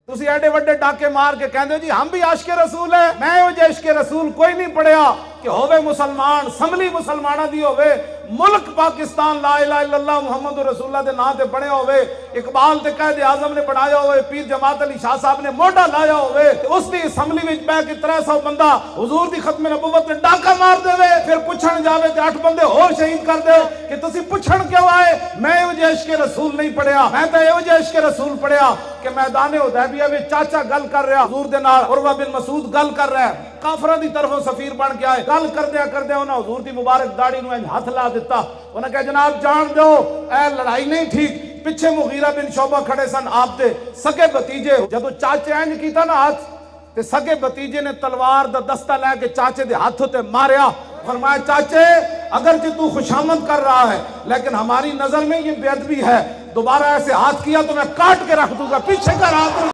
तुसी एडे वड्डे डाके मार के कहते हो जी हम भी आशिक रसूल है। मैं वो इश्क रसूल कोई नहीं पढ़िया कि होवे मुसलमान संभली मुसलमाना दी होवे मुल्क पाकिस्तान ला इलाहा इल्लल्लाह मुहम्मद रसूलुल्लाह दे नाम ते बने होवे, इकबाल ते कायदे आजम ने बनाया होवे, पीर जमात अली शाह साहब ने मोढा लाया होवे, उस दी असम्बली विच बैठ के 300 बंदा हुजूर दी खत्म नबुवत ते डाका मार देवे, फिर पुछण जावे ते 8 बंदे होर शहीद कर दे कि तुसी पुछण क्यों आए। मैं वो इश्क रसूल नहीं पढ़िया, मैं तो वो इश्क रसूल पढ़िया कि मैदान हुदैबिया में चाचा गल कर रहा हुजूर दे नाल, उरवा बिन मसूद गल कर रहा है, काफरा दी तरफों सफीर बन के आए, गल करदे उन्हें हुजूर दी मुबारक दाढ़ी नूं हाथ ला दिता। उन्हें कहा जनाब जान दो ए लड़ाई नहीं ठीक। पिछे मुगीरा बिन शोबा खड़े सन आप दे सगे भतीजे, जदों चाचे इंज कीता ना हाथ ते सगे भतीजे ने तलवार दा दस्ता लेके चाचे दे हाथ ते मारिया। फरमाया चाचे अगर जी तू खुशामद कर रहा है लेकिन हमारी नजर में ये बेअदबी है, दोबारा ऐसे हाथ किया तो मैं काट के रख दूंगा, पीछे का हाथ